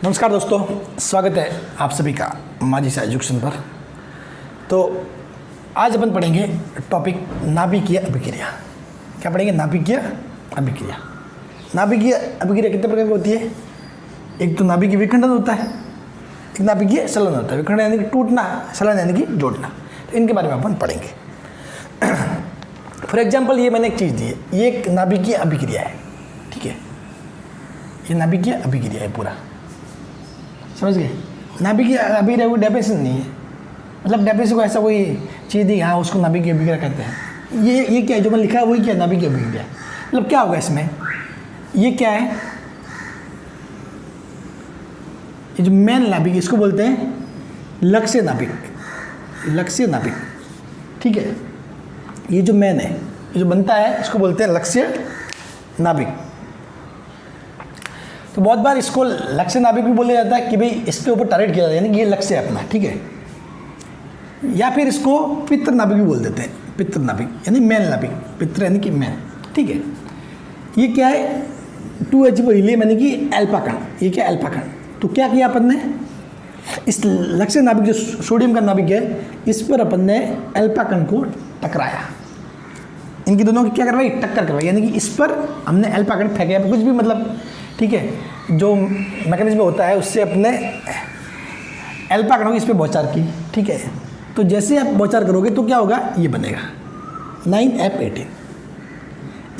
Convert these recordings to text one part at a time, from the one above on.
नमस्कार दोस्तों, स्वागत है आप सभी का माझी सा एजुकेशन पर। तो आज अपन पढ़ेंगे टॉपिक नाभिकीय अभिक्रिया। क्या पढ़ेंगे? नाभिकीय अभिक्रिया। नाभिकीय अभिक्रिया कितने प्रकार की होती है? एक तो नाभिकीय विखंडन होता है, एक नाभिकीय संलयन होता है। विखंडन यानी कि टूटना, संलयन यानी कि जोड़ना। तो इनके बारे में अपन पढ़ेंगे। फॉर एग्जाम्पल, ये मैंने एक चीज़ दी है, ये एक नाभिकीय अभिक्रिया है, ठीक है। ये नाभिकीय अभिक्रिया है पूरा, समझ गए? नाभिकीय अभिक्रिया कोई डेफिनेशन नहीं है, मतलब डेफिनेशन को ऐसा कोई चीज़ दी, हाँ उसको नाभिकीय अभिक्रिया कहते हैं। ये क्या है जो मैंने लिखा है वही क्या है? नाभिकीय अभिक्रिया। मतलब क्या होगा इसमें? ये क्या है? ये जो मेन नाभिक, इसको बोलते हैं लक्ष्य नाभिक। लक्ष्य नाभिक, ठीक है। ये जो मेन है, ये जो बनता है, इसको बोलते हैं लक्ष्य नाभिक। तो बहुत बार इसको लक्ष्य नाभिक भी बोला जाता है कि भाई इसके ऊपर टारगेट किया जाता है, यानी कि ये लक्ष्य है अपना, ठीक है। या फिर इसको पित्र नाभिक भी बोल देते हैं। पित्र नाभिक यानी मेन नाभिक, पित्र यानी कि मेन, ठीक है। ये क्या है? 2H हीलियम यानी कि अल्फा कण। ये क्या? अल्फा कण। तो क्या किया अपन ने? इस लक्ष्य नाभिक जो सोडियम का नाभिक है, इस पर अपन ने अल्फा कण को टकराया। इनकी दोनों की क्या करवाई? टक्कर करवाई, यानी कि इस पर हमने अल्फा कण फेंका, कुछ भी मतलब, ठीक है। जो मैकेनिज्म होता है उससे अपने अल्फा कणों की इस पर बौछार की, ठीक है। तो जैसे आप बौछार करोगे तो क्या होगा? ये बनेगा 9F18।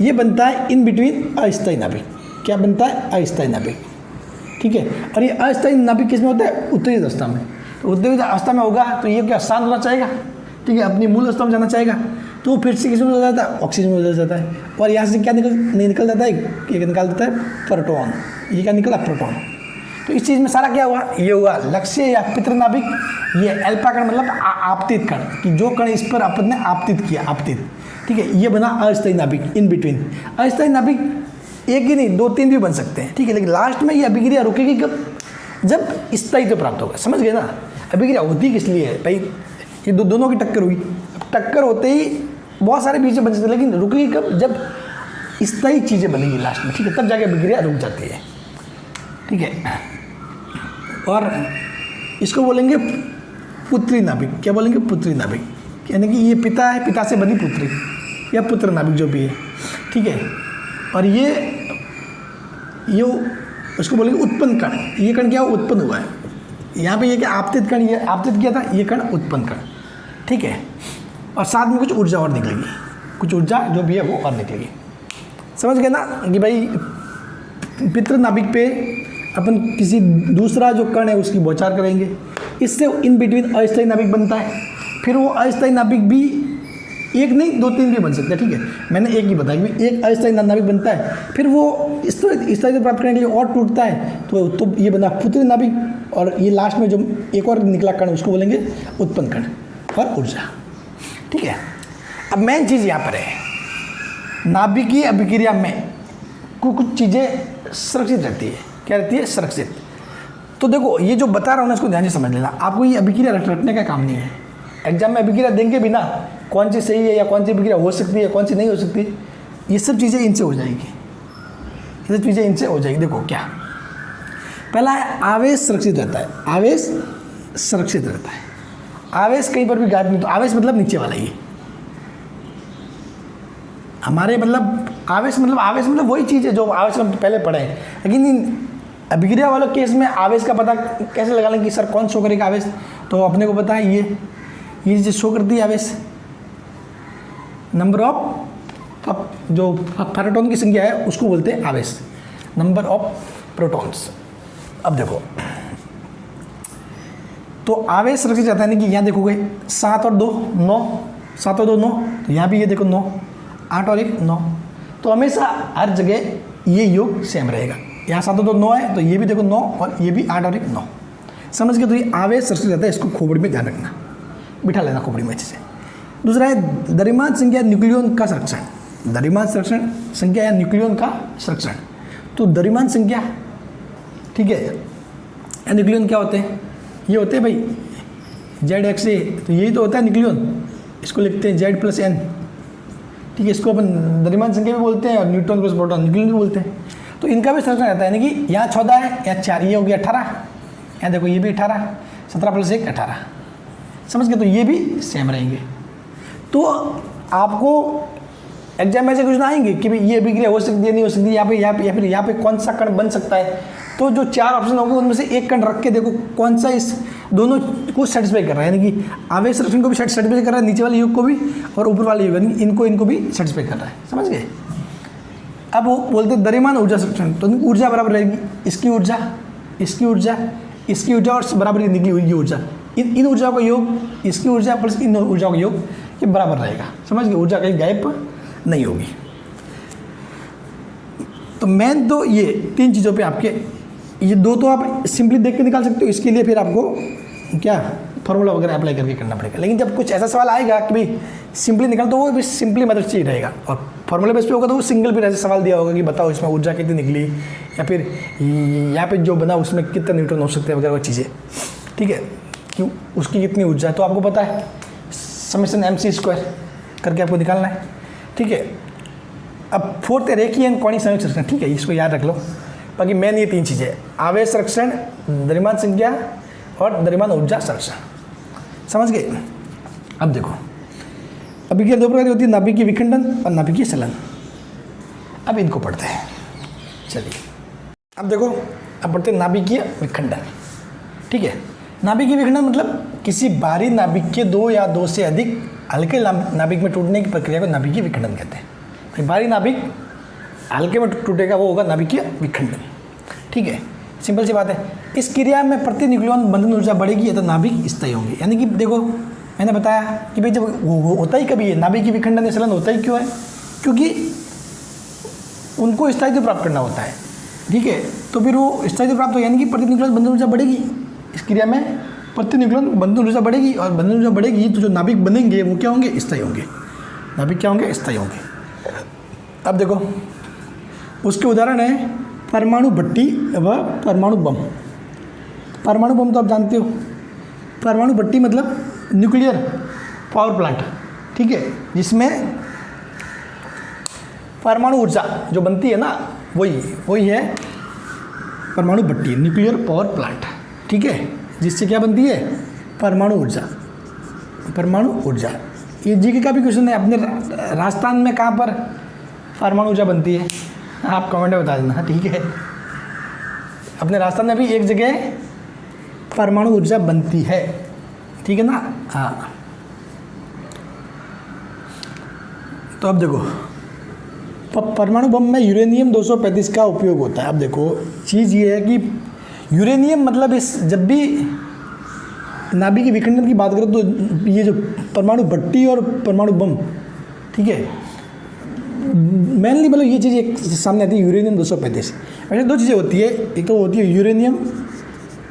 ये बनता है इन बिटवीन अस्थायी नाभिक। क्या बनता है? अस्थायी नाभिक, ठीक है। और ये अस्थायी नाभिक किस में होता है? उत्तेजित अवस्था में। तो उत्तेजित अवस्था में होगा तो ये क्या? शांत होना चाहेगा, ठीक है, अपनी मूल अवस्था में जाना चाहेगा। तो फिर से किस में बदल जाता है? ऑक्सीजन में बदल जाता है। और यहाँ से क्या निकल जाता है? ये निकाल देता है प्रोटॉन। ये क्या निकला? प्रोटॉन। तो इस चीज़ में सारा क्या हुआ? ये हुआ लक्ष्य या पित्र नाभिक। ये अल्फा कण मतलब आपतित कण, कि जो कण इस पर अपन ने आपतित किया, आपतित, ठीक है। ये बना अस्थायी नाभिक, इन बिटवीन। अस्थायी नाभिक एक ही नहीं, 2-3 भी बन सकते हैं, ठीक है। लेकिन लास्ट में ये अभिक्रिया रुकेगी कब? जब स्थायित्व प्राप्त होगा। समझ गए ना? अभिक्रिया होती किस लिए है भाई? ये दोनों की टक्कर हुई। टक्कर होते ही बहुत सारे बीजें बन सकते हैं, लेकिन रुकेगी कब? जब स्थायी चीज़ें बनेगी लास्ट में, ठीक है, तब जाके अभिक्रिया रुक जाती है, ठीक है। और इसको बोलेंगे पुत्री नाभिक। क्या बोलेंगे? पुत्री नाभिक, यानी कि ये पिता है, पिता से बनी पुत्री या पुत्र नाभिक जो भी है, ठीक है। और ये उसको बोलेंगे उत्पन्न कण। ये कण क्या उत्पन्न हुआ है? यहाँ पे ये क्या? आपतित कण, ये आपतित किया था, ये कण उत्पन्न कण, ठीक है। और साथ में कुछ ऊर्जा और निकलेगी, कुछ ऊर्जा जो भी है वो और निकलेगी। समझ गए ना कि भाई पित्र नाभिक पे अपन किसी दूसरा जो कण है उसकी बौछार करेंगे, इससे इन बिटवीन अस्थायी नाभिक बनता है। फिर वो अस्थायी नाभिक भी एक नहीं 2-3 भी बन सकते हैं, ठीक है। मैंने एक ही बताया कि एक अस्थायी नाभिक बनता है, फिर वो स्थायित्व प्राप्त करने के लिए और टूटता है, तो ये बना पुत्री नाभिक। और ये लास्ट में जो एक और निकला कण उसको बोलेंगे उत्पन्न कण और ऊर्जा, ठीक है। अब मेन चीज़ यहाँ पर है, नाभिकीय अभिक्रिया में कुछ चीज़ें सुरक्षित रहती है। क्या रहती है? सुरक्षित। तो देखो, ये जो बता रहा हूँ ना, इसको ध्यान से समझ लेना। आपको ये अभिक्रिया रटने का काम नहीं है। एग्जाम में अभिक्रिया देंगे भी ना, कौन सी सही है या कौन सी अभिक्रिया हो सकती है, कौन सी नहीं हो सकती, ये सब चीज़ें इनसे हो जाएगी। ये सब चीज़ें इनसे हो जाएगी। देखो क्या, पहला है आवेश सुरक्षित रहता है। आवेश सुरक्षित रहता है। आवेश कहीं पर भी गायब नहीं। तो आवेश मतलब नीचे वाला ही हमारे, मतलब आवेश मतलब वही चीज़ है जो आवेश हम पहले पढ़े हैं। लेकिन इन अभिक्रिया वालों केस में आवेश का पता कैसे लगा लें कि सर कौन शो करेगा आवेश? तो अपने को पता है ये जो शो करती है आवेश, नंबर ऑफ जो प्रोटॉन की संख्या है उसको बोलते हैं आवेश, नंबर ऑफ प्रोटॉन्स। अब देखो, तो आवेश सुरक्षित रहता है, यानी कि यहाँ देखोगे 7 और 2 9, 7 और 2 9, तो यहाँ भी ये देखो 9, 8 और 1 9। तो हमेशा हर जगह ये योग सेम रहेगा। यहाँ 7 और 2 9 है, तो ये भी देखो 9 और ये भी 8 और 1 9। समझ गए? तो ये आवेश सुरक्षित रहता है। इसको खोपड़ी में ध्यान रखना, बिठा लेना खोपड़ी में अच्छे से। दूसरा है द्रव्यमान संख्या न्यूक्लियन का संरक्षण। द्रव्यमान संख्या या न्यूक्लियन का संरक्षण। तो द्रव्यमान संख्या, ठीक है, या न्यूक्लियन क्या होते हैं? ये होते हैं भाई ZXA, तो यही तो होता है न्यूक्लियन। इसको लिखते हैं Z+N, ठीक है। इसको अपन द्रव्यमान संख्या भी बोलते हैं और न्यूट्रॉन प्लस प्रोटॉन न्यूक्लियन भी बोलते हैं। तो इनका भी संरक्षण रहता है, यानी कि यहाँ 14 है, यहाँ 4, ये हो गया 18, यहाँ देखो ये भी 18, 17 + 1 18, समझ गए। तो ये भी सेम रहेंगे। तो आपको एग्जाम में ऐसे क्वेश्चन आएंगे कि भाई ये अभिक्रिया हो सकती है नहीं हो सकती, यहाँ पे कौन सा कण बन सकता है। तो जो 4 ऑप्शन होंगे उनमें से एक कण रख के देखो कौन सा इस दोनों को सेटिस्फाई कर रहा है, यानी कि आवेश संरक्षण को भी सेटिस्फाई कर रहा है, नीचे वाले योग को भी और ऊपर वाले योग, यानी इनको भी सेटिस्फाई कर रहा है, समझ गए। अब वो बोलते हैं द्रव्यमान ऊर्जा संरक्षण, तो ऊर्जा बराबर रहेगी इसकी ऊर्जा, इसकी ऊर्जा, इसकी ऊर्जा और बराबर निकली हुई ऊर्जा, इन ऊर्जाओं का योग, इसकी ऊर्जा प्लस इन ऊर्जाओं का योग, ये बराबर रहेगा, समझ गए। ऊर्जा कहीं गायब नहीं होगी। तो मेन तो ये 3 चीज़ों पे आपके, ये 2 तो आप सिंपली देख के निकाल सकते हो, इसके लिए फिर आपको क्या फॉर्मूला वगैरह अप्लाई करके करना पड़ेगा। लेकिन जब कुछ ऐसा सवाल आएगा कि भाई सिंपली निकाल, तो वो भी सिंपली मतलब चाहिए रहेगा, और फॉर्मूला बेस पे होगा तो वो सिंगल भी ऐसे सवाल दिया होगा कि बताओ इसमें ऊर्जा कितनी निकली, या फिर यहाँ पे जो बना उसमें कितने न्यूट्रॉन हो सकते हैं वगैरह वो चीज़ें, ठीक है, क्यों उसकी कितनी ऊर्जा है तो आपको पता है, समेशन mc² करके आपको निकालना है, ठीक है। अब 4th रेखीय कोणीय संवेग संरक्षण, ठीक है, इसको याद रख लो। बाकी मेन ये 3 चीज़ें, आवेश संरक्षण, द्रव्यमान संख्या और द्रव्यमान ऊर्जा संरक्षण, समझ गए। अब देखो अभिक्रिया 2 प्रकार की होती है, नाभिकीय विखंडन और नाभिकीय चलन। अब इनको पढ़ते हैं, चलिए। अब देखो, अब पढ़ते हैं नाभिकीय विखंडन, ठीक है। नाभिकीय विखंडन मतलब किसी बाहरी नाभिक के 2 या 2 से अधिक हल्के नाभिक में टूटने की प्रक्रिया को नाभिकीय विखंडन कहते हैं। बाहरी नाभिक हल्के में टूटेगा वो होगा नाभिकीय विखंडन, ठीक है, सिंपल सी बात है। इस क्रिया में प्रति न्यूक्लियन बंधन ऊर्जा बढ़ेगी या तो नाभिक स्थायी होंगे, यानी कि देखो मैंने बताया कि भाई जब वो होता ही कभी है, नाभिकीय विखंडन या चलन होता ही क्यों है, क्योंकि उनको स्थायित्व प्राप्त करना होता है, ठीक है। तो फिर वो स्थायित्व प्राप्त हो, यानी कि प्रति न्यूक्लियन बंधन ऊर्जा बढ़ेगी। इस क्रिया में प्रति न्यूक्लियन बंधन ऊर्जा बढ़ेगी, और बंधन ऊर्जा बढ़ेगी तो जो नाभिक बनेंगे वो क्या होंगे, स्थायी होंगे। नाभिक क्या होंगे, स्थायी होंगे। अब देखो उसके उदाहरण है परमाणु भट्टी व परमाणु बम। परमाणु बम तो आप जानते हो, परमाणु भट्टी मतलब न्यूक्लियर पावर प्लांट, ठीक है, जिसमें परमाणु ऊर्जा जो बनती है ना वही है परमाणु भट्टी, न्यूक्लियर पावर प्लांट, ठीक है, जिससे क्या बनती है, परमाणु ऊर्जा। परमाणु ऊर्जा ये जीके का भी क्वेश्चन है, अपने राजस्थान में कहाँ पर परमाणु ऊर्जा बनती है, आप कमेंट में बता देना, ठीक है। अपने राजस्थान में भी एक जगह परमाणु ऊर्जा बनती है, ठीक है ना, हाँ। तो अब देखो परमाणु बम में यूरेनियम 235 का उपयोग होता है। अब देखो चीज़ ये है कि यूरेनियम मतलब इस जब भी नाभिकीय विखंडन की बात करें तो ये जो परमाणु भट्टी और परमाणु बम, ठीक है, मेनली मतलब ये चीज़ एक सामने आती है यूरेनियम 235। वैसे 2 चीज़ें होती है, एक तो होती है यूरेनियम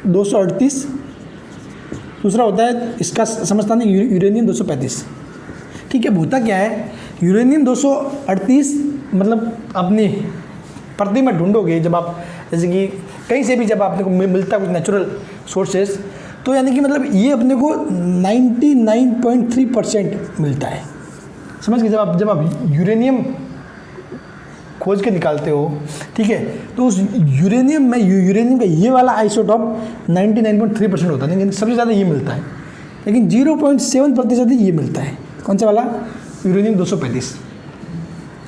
238, दूसरा होता है इसका समझता नहीं यूरेनियम 235, ठीक है। होता क्या है, यूरेनियम 238 मतलब अपनी पृथ्वी में ढूंढोगे जब आप, जैसे कि कहीं से भी जब आपने को मिलता कुछ नेचुरल सोर्सेस, तो यानी कि मतलब ये अपने को 99.3% मिलता है, समझ गए। जब आप यूरेनियम खोज के निकालते हो, ठीक है, तो उस यूरेनियम में यूरेनियम का ये वाला आइसोटॉप 99.3% होता है, लेकिन सबसे ज़्यादा ये मिलता है, लेकिन 0.7% ही ये मिलता है। कौन सा वाला, यूरेनियम 235।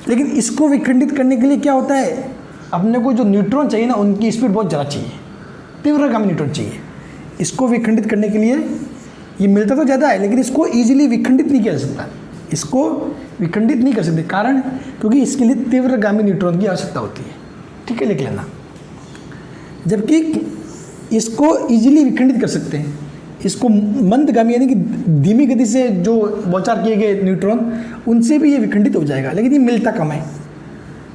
लेकिन इसको विखंडित करने के लिए क्या होता है, अपने को जो न्यूट्रॉन चाहिए ना उनकी स्पीड बहुत ज़्यादा चाहिए, तीव्रगामी न्यूट्रॉन चाहिए। इसको विखंडित करने के लिए ये मिलता तो ज़्यादा है, लेकिन इसको ईजिली विखंडित नहीं किया जा सकता, इसको विखंडित नहीं कर सकते, कारण क्योंकि इसके लिए तीव्रगामी न्यूट्रॉन की आवश्यकता होती है, ठीक है, लिख लेना। जबकि इसको ईजिली विखंडित कर सकते हैं, इसको मंदगामी यानी कि धीमी गति से जो बौछार किए गए न्यूट्रॉन उनसे भी ये विखंडित हो जाएगा, लेकिन ये मिलता कम है,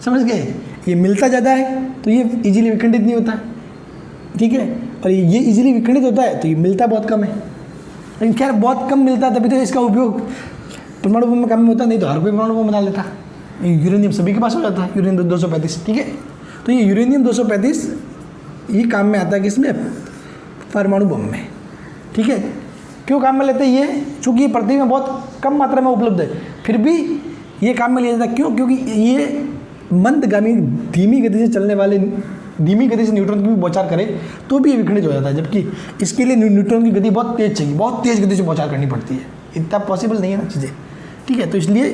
समझ गए। ये मिलता ज़्यादा है तो ये इजीली विखंडित नहीं होता, ठीक है, और ये इजीली विखंडित होता है तो ये मिलता बहुत कम है। लेकिन खैर बहुत कम मिलता है तभी तो इसका उपयोग परमाणु बम में कम होता, नहीं तो हर कोई परमाणु बम बना लेता। यूरेनियम सभी के पास हो जाता है, यूरेनियम 235, ठीक है। तो ये यूरेनियम 235 ये काम में आता है किसमें, परमाणु बम में, ठीक है। क्यों काम में लेते हैं ये, चूँकि ये पृथ्वी में बहुत कम मात्रा में उपलब्ध है, फिर भी ये काम में लिया जाता है। क्यों, क्योंकि ये मंदगामी धीमी गति से चलने वाले धीमी गति से न्यूट्रॉन की भी बौछार करे तो भी ये विखंडित हो जाता है, जबकि इसके लिए न्यूट्रॉन की गति बहुत तेज चाहिए, बहुत तेज गति से बौछार करनी पड़ती है। इतना पॉसिबल नहीं है ना चीज़ें, ठीक है। तो इसलिए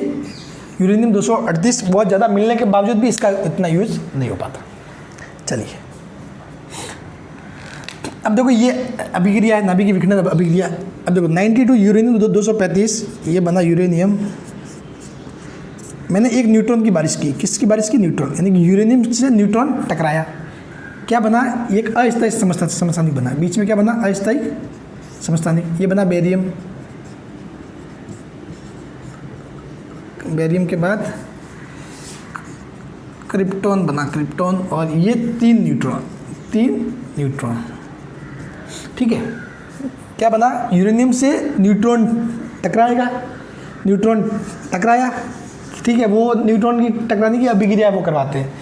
यूरेनियम 238 बहुत ज़्यादा मिलने के बावजूद भी इसका इतना यूज़ नहीं हो पाता। चलिए अब देखो ये अभिक्रिया है, नाभिकीय विखंडन अभिक्रिया। अब देखो 92 यूरेनियम 235 ये बना यूरेनियम, मैंने एक न्यूट्रॉन की बारिश की। किसकी बारिश की? न्यूट्रॉन, यानी कि यूरेनियम से न्यूट्रॉन टकराया, क्या बना? एक अस्थायी समस्थानिक बना। बीच में क्या बना? अस्थायी समस्थानिक। ये बना बेरियम, बेरियम के बाद क्रिप्टॉन बना, क्रिप्टॉन, और ये 3 न्यूट्रॉन, ठीक है। क्या बना? यूरेनियम से न्यूट्रॉन टकराएगा, न्यूट्रॉन टकराया, ठीक है। वो न्यूट्रॉन की टकराने की अभिक्रिया वो करवाते हैं।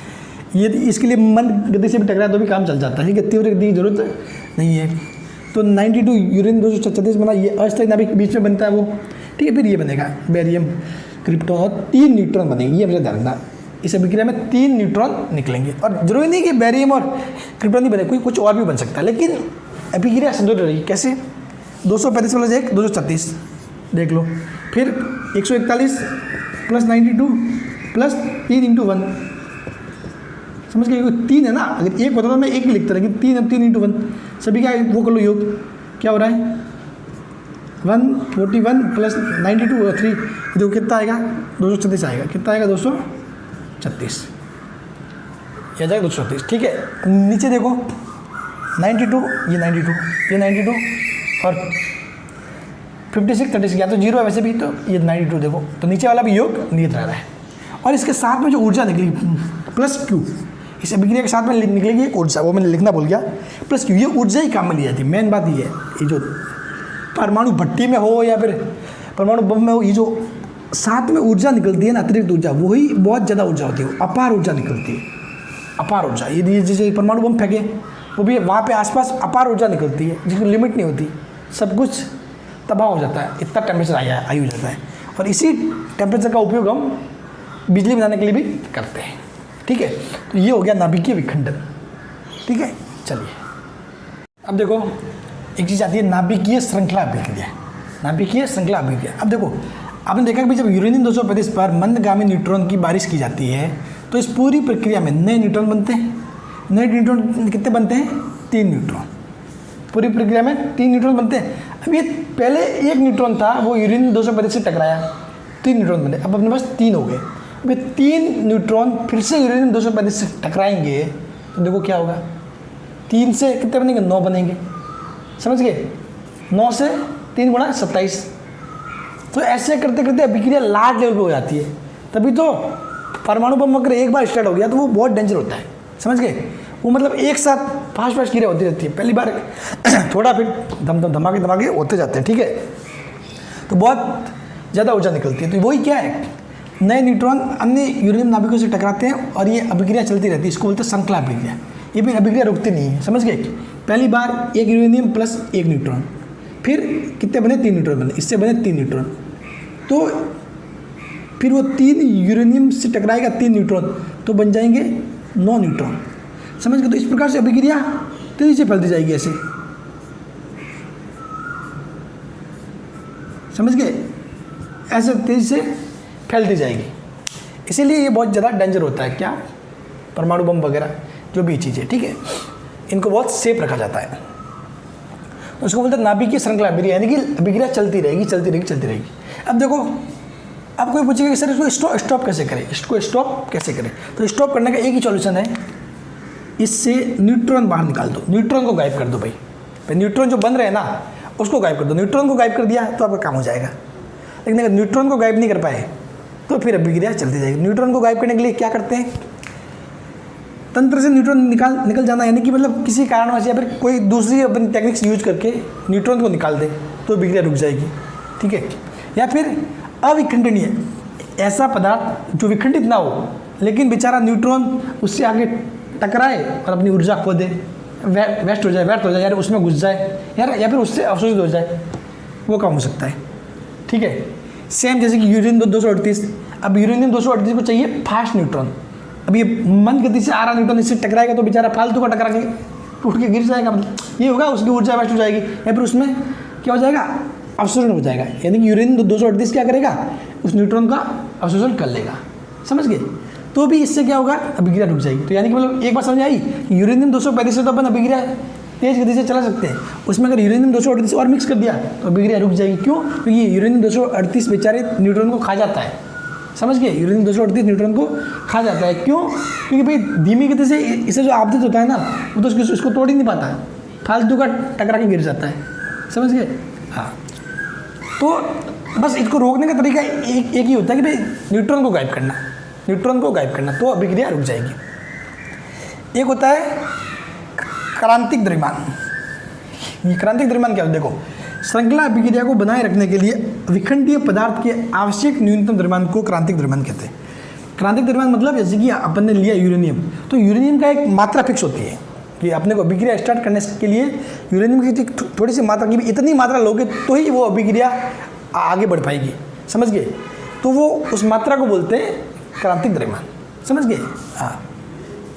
ये इसके लिए मंद गति से भी टकराया तो भी काम चल जाता है, ठीक है, तीव्र गति की जरूरत नहीं है। तो 92 यूरेनियम 236 बना, ये अस्थायी नाभिक बीच में बनता है वो, ठीक है। फिर ये बनेगा बेरियम, क्रिप्टॉन, और 3 न्यूट्रॉन बनेंगे। ये मुझे ध्यान रखना, इस अभिक्रिया में 3 न्यूट्रॉन निकलेंगे, और जरूरी नहीं कि बेरियम और क्रिप्टॉन ही बने, कोई कुछ और भी बन सकता है, लेकिन अभिक्रिया संतुलित रहेगी। कैसे? 235 वाला 1 236 देख लो, फिर 141 प्लस 92 प्लस 3 × 1, समझ गए? 3 है ना, अगर 1 होता तो मैं 1 ही लिखता, लेकिन 3 × 1 सभी का वो कर लो योग, क्या हो रहा है? 141 प्लस 92 और 3, देखो कितना आएगा? 236 आएगा। कितना आएगा? 236, यह जाएगा 236, ठीक है। नीचे देखो 92, ये 92 और 56 36, या तो 0 है वैसे भी, तो ये 92 देखो, तो नीचे वाला भी योग नियत रह रहा है। और इसके साथ में जो ऊर्जा निकली प्लस Q, इस अभिक्रिया के साथ में निकलेगी एक ऊर्जा, वो मैंने लिखना भूल गया, प्लस Q, ये ऊर्जा ही काम में ली जाती है। मेन बात ये है, ये जो परमाणु भट्टी में हो या फिर परमाणु बम में हो, ये जो साथ में ऊर्जा निकलती है ना, अतिरिक्त ऊर्जा, वही बहुत ज़्यादा ऊर्जा होती है, अपार ऊर्जा निकलती है, अपार ऊर्जा। ये जैसे परमाणु बम फेंके, वो भी वहाँ पे आसपास अपार ऊर्जा निकलती है, जिसकी लिमिट नहीं होती, सब कुछ तबाह हो जाता है, इतना टेम्परेचर हाई हो जाता है। और इसी टेम्परेचर का उपयोग हम बिजली बनाने के लिए भी करते हैं, ठीक है। तो ये हो गया नाभिकीय विखंडन, ठीक है। चलिए अब देखो एक चीज़ आती है नाभिकीय श्रृंखला अभिक्रिया, नाभिकीय श्रृंखला अभिक्रिया। अब देखो आपने देखा कि जब यूरेनियम 235 पर मंदगामी न्यूट्रॉन की बारिश की जाती है तो इस पूरी प्रक्रिया में नए न्यूट्रॉन बनते हैं। नए न्यूट्रॉन कितने बनते हैं? 3 न्यूट्रॉन। पूरी प्रक्रिया में 3 न्यूट्रॉन बनते हैं। अब ये पहले 1 न्यूट्रॉन था, वो यूरेनियम 235 से टकराया, 3 न्यूट्रॉन बने। अब अपने पास 3 हो गए। अब ये 3 न्यूट्रॉन फिर से यूरेनियम 235 से टकराएंगे तो देखो क्या होगा? 3 से कितने बनेंगे? 9 बनेंगे, समझ गए? 9 से 3 गुणा 27। तो ऐसे करते करते अभिक्रिया लार्ज लेवल पे हो जाती है। तभी तो परमाणु बम अगर एक बार स्टार्ट हो गया तो वो बहुत डेंजर होता है, समझ गए? वो मतलब एक साथ फास्ट क्रिया होती रहती है। पहली बार थोड़ा, फिर धमाके होते जाते हैं, ठीक है। तो बहुत ज़्यादा ऊर्जा निकलती है। तो वही क्या है, नए न्यूट्रॉन अन्य यूरेनियम नाभिकों से टकराते हैं और ये अभिक्रिया चलती रहती है। इसको बोलते हैं श्रृंखला अभिक्रिया। ये भी अभिक्रिया रुकती नहीं है, समझ गए? पहली बार 1 यूरेनियम प्लस 1 न्यूट्रॉन, फिर कितने बने? 3 न्यूट्रॉन बने, इससे बने 3 न्यूट्रॉन। तो फिर वो 3 यूरेनियम से टकराएगा 3 न्यूट्रॉन, तो बन जाएंगे 9 न्यूट्रॉन, समझ गए? तो इस प्रकार से अभिक्रिया तेजी से फैलती जाएगी, ऐसे, समझ गए? ऐसे तेजी से फैलती जाएगी। इसीलिए ये बहुत ज़्यादा डेंजर होता है, क्या? परमाणु बम वगैरह जो भी चीज़ें, ठीक है, इनको बहुत सेफ रखा जाता है। तो उसको बोलते हैं नाभिकीय श्रृंखला अभिक्रिया, यानी कि अभिक्रिया चलती रहेगी। अब देखो, अब कोई पूछेगा कि सर इसको स्टॉप कैसे करें, इसको स्टॉप कैसे करें? तो स्टॉप करने का एक ही सॉल्यूशन है, इससे न्यूट्रॉन बाहर निकाल दो, न्यूट्रॉन को गायब कर दो। भाई न्यूट्रॉन जो बन रहे हैं ना, उसको गायब कर दो। न्यूट्रॉन को गायब कर दिया तो आपका काम हो जाएगा। लेकिन अगर न्यूट्रॉन को गायब नहीं कर पाए तो फिर अभिक्रिया चलती जाएगी। न्यूट्रॉन को गायब करने के लिए क्या करते हैं? तंत्र से न्यूट्रॉन निकल जाना, यानी कि मतलब किसी कारणवश या फिर कोई दूसरी अपनी टेक्निक्स यूज करके न्यूट्रॉन को निकाल दे तो अभिक्रिया रुक जाएगी, ठीक है। या फिर अविखंडनीय, ऐसा पदार्थ जो विखंडित ना हो लेकिन बेचारा न्यूट्रॉन उससे आगे टकराए और अपनी ऊर्जा खो दे, व्यर्थ हो जाए, यार उसमें घुस जाए यार, या फिर उससे अवशोषित हो जाए, वो काम हो सकता है, ठीक है। सेम जैसे कि यूरेनियम 238। अब यूरेनियम 238 को चाहिए फास्ट न्यूट्रॉन, अब ये मंद गति से आ रहा न्यूट्रॉन इससे टकराएगा तो बेचारा फालतू का टकरा के टूट के गिर जाएगा, मतलब ये होगा, उसकी ऊर्जा वेस्ट हो जाएगी, या फिर उसमें क्या हो जाएगा, अवशोषण हो जाएगा, यानी कि यूरेनियम 238 क्या करेगा, उस न्यूट्रॉन का अवशोषण कर लेगा, समझ गए। तो भी इससे क्या होगा, अभिक्रिया रुक जाएगी। तो यानी कि मतलब एक बात समझ आई, यूरेनियम 235 से तो अपन अभिक्रिया तेज गति से चला सकते हैं, उसमें अगर यूरेनियम 238 और मिक्स कर दिया तो अभिक्रिया रुक जाएगी। क्यों? क्योंकि यूरेनियम 238 बेचारे न्यूट्रॉन को खा जाता है, समझ गए, यूरेनियम 238 न्यूट्रॉन को खा जाता है। क्यों? क्योंकि भाई धीमी गति से इससे जो आपतित होता है ना, वो तो इसको तोड़ ही नहीं पाता, फालतू का टकरा के गिर जाता है, समझ गए। हाँ, तो बस इसको रोकने का तरीका एक ही होता है कि भाई न्यूट्रॉन को गायब करना, न्यूट्रॉन को गायब करना, तो अभिक्रिया रुक जाएगी। एक होता है क्रांतिक द्रव्यमान। ये क्रांतिक द्रव्यमान क्या होता है, देखो, श्रृंखला अभिक्रिया को बनाए रखने के लिए विखंडीय पदार्थ के आवश्यक न्यूनतम द्रव्यमान को क्रांतिक द्रव्यमान कहते हैं। क्रांतिक द्रव्यमान मतलब जैसे कि अपन ने लिया यूरेनियम, तो यूरेनियम का एक मात्रा फिक्स होती है कि अपने को अभिक्रिया स्टार्ट करने के लिए यूरेनियम की थोड़ी सी मात्रा की, इतनी मात्रा लोगे तो ही वो अभिक्रिया आगे बढ़ पाएगी, समझ गए। तो वो उस मात्रा को बोलते हैं क्रांतिक द्रव्यमान, समझ गए। हाँ,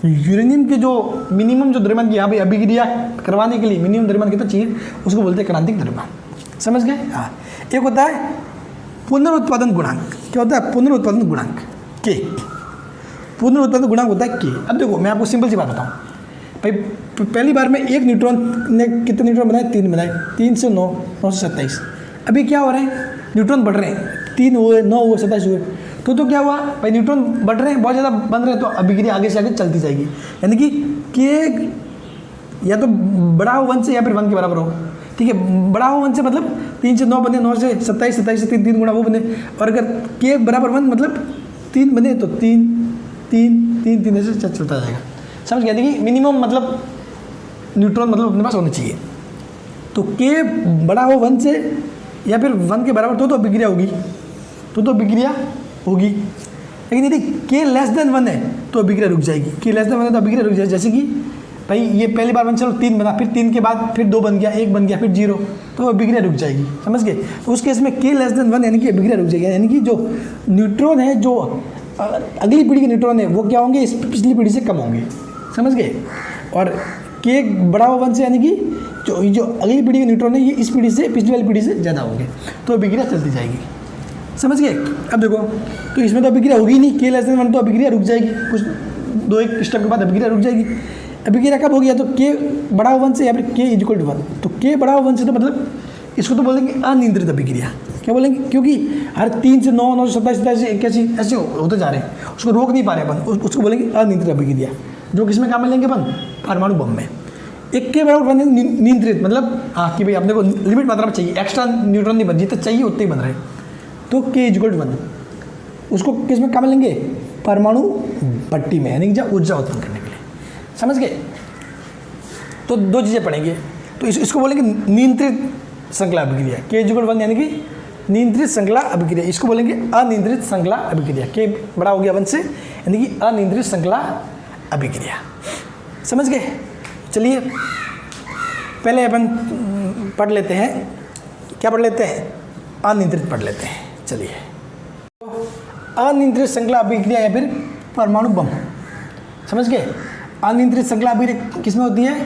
यूरेनियम के जो मिनिमम जो द्रव्यमान की यहाँ पे अभिक्रिया करवाने के लिए मिनिमम द्रव्यमान कितना चाहिए, उसको बोलते हैं क्रांतिक द्रव्यमान, समझ गए। हाँ, एक होता है पुनरुत्पादन गुणांक। क्या होता है पुनरुत्पादन गुणांक? के। पुनरुत्पादन गुणांक होता है के। अब देखो मैं आपको सिंपल सी बात बताऊँ भाई, पहली बार में एक न्यूट्रॉन ने कितने न्यूट्रॉन बनाए, 3 बनाए, 3 से 9, 9 से 27। अभी क्या हो रहे हैं, न्यूट्रॉन बढ़ रहे हैं, 3 हुए, 9 हुए, 27 हुए, तो क्या हुआ भाई, न्यूट्रॉन बढ़ रहे हैं, बहुत ज़्यादा बन रहे हैं, तो अभिक्रिया आगे से आगे चलती जाएगी। यानी कि के या तो बड़ा हो 1 से या फिर 1 के बराबर हो, ठीक है। बड़ा हो 1 से मतलब 3 से 9 बने, 9 से 27, 27 से 3 गुणा वो बने, और अगर के बराबर 1 मतलब 3 बने तो 3 3 3 3 ऐसे चलता जाएगा, समझ गया। यानी कि मिनिमम मतलब न्यूट्रॉन मतलब अपने पास होना चाहिए। तो के बड़ा हो 1 से या फिर 1 के बराबर तो अभिक्रिया होगी, तो अभिक्रिया होगी। लेकिन यदि के लेस देन 1 है तो अभिक्रिया रुक जाएगी, के लेस देन 1 है तो अभिक्रिया रुक जाएगी। जैसे कि भाई ये पहली बार 1 चलो 3 बना, फिर 3 के बाद फिर 2 बन गया, 1 बन गया, फिर 0, तो अभिक्रिया रुक जाएगी, समझ गए। तो उस केस में के लेस देन 1 यानी कि अभिक्रिया रुक जाएगी। यानी कि जो न्यूट्रॉन है, जो अगली पीढ़ी के न्यूट्रॉन है, वो क्या होंगे, इस पिछली पीढ़ी से कम होंगे, समझ गए। और के बड़ा हो 1 से यानी कि जो अगली पीढ़ी के न्यूट्रॉन है, ये इस पीढ़ी से पिछली वाली पीढ़ी से ज़्यादा होंगे, तो अभिक्रिया चलती जाएगी, समझ गए। अब देखो, तो इसमें तो अभिक्रिया होगी नहीं, के लेस देन 1 तो अभिक्रिया रुक जाएगी, कुछ 2-1 स्टेप के बाद अभिक्रिया रुक जाएगी। अभिक्रिया कब होगी, या तो के बड़ा हो 1 से या फिर के इक्वल टू 1। तो के बड़ा हो 1 से तो मतलब इसको तो बोलेंगे अनियंत्रित अभिक्रिया। क्या बोलेंगे, क्योंकि हर 3 से 9, 9 से 27, 27 81 ऐसे होते जा रहे हैं, उसको रोक नहीं पा रहे अपन, उसको बोलेंगे अनियंत्रित अभिक्रिया। जो किसमें काम में लेंगे अपन, परमाणु बम में। एक के बराबर नियंत्रित मतलब हाँ कि भाई अपने को लिमिट मात्रा में चाहिए, एक्स्ट्रा न्यूट्रॉन नहीं बन, जितने चाहिए उतने ही बन रहे, तो के इक्वल टू 1 उसको किस में काम में लेंगे, परमाणु पट्टी में, यानी कि जब ऊर्जा उत्पन्न करने के लिए, समझ गए। तो 2 चीज़ें पढ़ेंगे, तो इसको बोलेंगे नियंत्रित श्रृंखला अभिक्रिया, के इक्वल 1 यानी कि नियंत्रित श्रृंखला अभिक्रिया। इसको बोलेंगे अनियंत्रित श्रृंखला अभिक्रिया। के बड़ा हो गया 1 से यानी कि अनियंत्रित श्रृंखला अभिक्रिया, समझ गए। चलिए पहले अपन पढ़ लेते हैं, क्या पढ़ लेते हैं, अनियंत्रित पढ़ लेते हैं। चलिए, अनियंत्रित श्रृंखला अभिक्रिया या फिर परमाणु बम, समझ गए। अनियंत्रित श्रृंखला अभिक्रिया किसमें होती है,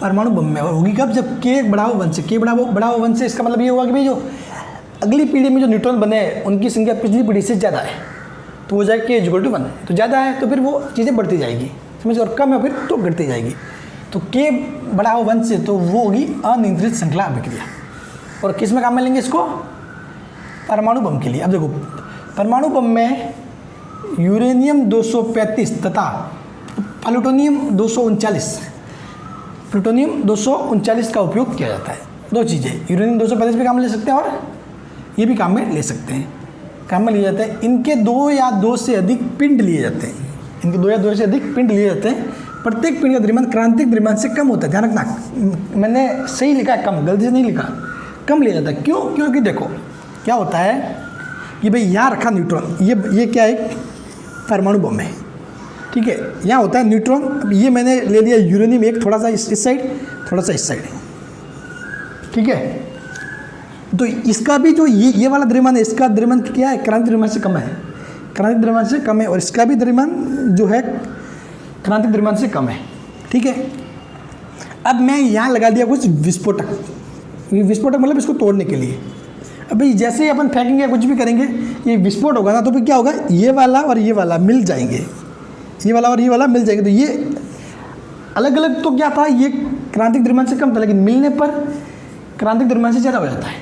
परमाणु बम में। और होगी कब, जब के बड़ा हो 1 से। के बड़ा हो 1 से इसका मतलब ये हुआ कि भाई जो अगली पीढ़ी में जो न्यूट्रॉन बने हैं उनकी संख्या पिछली पीढ़ी से ज़्यादा है, तो वो जाएगा के इक्वल टू 1। तो ज़्यादा है तो फिर वो चीज़ें बढ़ती जाएगी, समझ, और कम है फिर तो घटती जाएगी। तो के बड़ा हो 1 से तो वो होगी अनियंत्रित श्रृंखला अभिक्रिया। और किस में काम में लेंगे इसको, परमाणु बम के लिए। अब देखो, परमाणु बम में यूरेनियम 235 तथा प्लूटोनियम 239 का उपयोग किया जाता है। 2 चीज़ें, यूरेनियम 235 पे काम ले सकते हैं और ये भी काम में ले सकते हैं, काम में लिए जाते हैं। इनके 2 या 2 से अधिक पिंड लिए जाते हैं, इनके 2 या 2 से अधिक पिंड लिए जाते हैं। प्रत्येक पिंड का द्रव्यमान क्रांतिक द्रव्यमान से कम होता है, ध्यान रखना, मैंने सही लिखा है, कम, गलती से नहीं लिखा, कम लिया जाता है। क्यों, क्योंकि देखो क्या होता है कि भाई यहाँ रखा न्यूट्रॉन, ये क्या है, परमाणु बम है, ठीक है। यहाँ होता है न्यूट्रॉन, अब ये मैंने ले लिया यूरेनियम, एक थोड़ा सा इस साइड, थोड़ा सा इस साइड, ठीक है। तो इसका भी जो ये वाला द्रव्यमान है, इसका द्रव्यमान क्या है, क्रांतिक द्रव्यमान से कम है। क्रांतिक द्रव्यमान से कम है और इसका भी द्रव्यमान जो है क्रांतिक द्रव्यमान से कम है, ठीक है। अब मैं यहाँ लगा दिया कुछ विस्फोटक, विस्फोटक मतलब इसको तोड़ने के लिए। अब भाई जैसे ही अपन फेंकेंगे कुछ भी करेंगे ये विस्फोट होगा ना, तो फिर क्या होगा, ये वाला और ये वाला मिल जाएंगे, ये वाला और ये वाला मिल जाएंगे। तो ये अलग अलग तो क्या था, ये क्रांतिक द्रव्यमान से कम था, लेकिन मिलने पर क्रांतिक द्रव्यमान से ज़्यादा हो जाता है,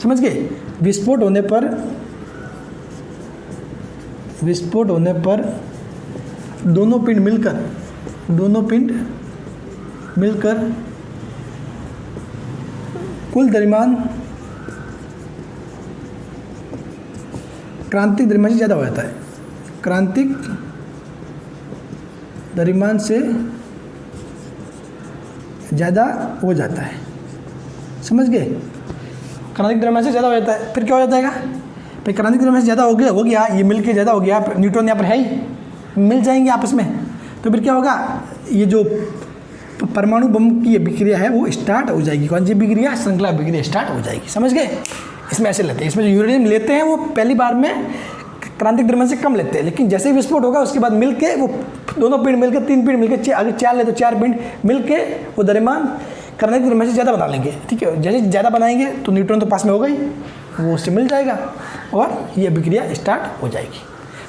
समझ गए। विस्फोट होने पर दोनों पिंड मिलकर कुल द्रव्यमान क्रांतिक द्रव्यमान से ज़्यादा हो जाता है, क्रांतिक द्रव्यमान से ज़्यादा हो जाता है, समझ गए। क्रांतिक द्रव्यमान से ज़्यादा हो जाता है, फिर क्या हो जाता है, फिर क्रांतिक द्रव्यमान से ज़्यादा हो गया, ये मिल के ज़्यादा हो गया, न्यूट्रॉन यहाँ पर है ही, मिल जाएंगे आपस में, तो फिर क्या होगा, ये जो परमाणु बम की अभिक्रिया है वो स्टार्ट हो जाएगी। कौन सी अभिक्रिया, श्रृंखला अभिक्रिया स्टार्ट हो जाएगी, समझ गए। इसमें ऐसे लेते हैं, इसमें जो यूरेनियम लेते हैं वो पहली बार में क्रांतिक द्रव्यमान से कम लेते हैं, लेकिन जैसे ही विस्फोट होगा उसके बाद मिलके वो दोनों पिंड मिलकर, 3 पिंड मिलकर, अगर 4 ले तो 4 पिंड मिलके वो द्रव्यमान क्रांतिक द्रव्यमान से ज़्यादा बना लेंगे, ठीक है। जैसे ज़्यादा बनाएंगे तो न्यूट्रॉन तो पास में होगा ही, वो उससे मिल जाएगा और ये अभिक्रिया स्टार्ट हो जाएगी,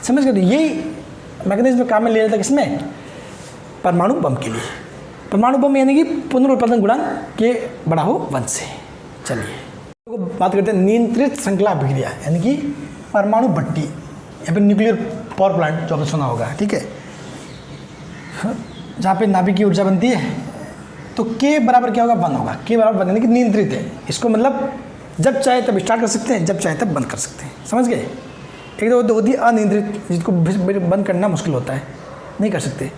समझ गए। तो यही मैकेनिज्म काम में ले जाता है किसमें, परमाणु बम के लिए। परमाणु बम यानी कि पुनरुत्पादन गुणांक के बड़ा हो 1 से। चलिए तो बात करते हैं नियंत्रित श्रृंखला अभिक्रिया, यानी कि परमाणु भट्टी या फिर न्यूक्लियर पावर प्लांट जो आपने सुना होगा, ठीक है, जहाँ पे नाभिक की ऊर्जा बनती है, तो के बराबर क्या होगा, 1 होगा। के बराबर 1 यानी कि नियंत्रित है, इसको मतलब जब चाहे तब स्टार्ट कर सकते हैं, जब चाहे तब बंद कर सकते हैं, समझ गए। एक तो होती है अनियंत्रित, जिसको बंद करना मुश्किल होता है, नहीं कर सकते।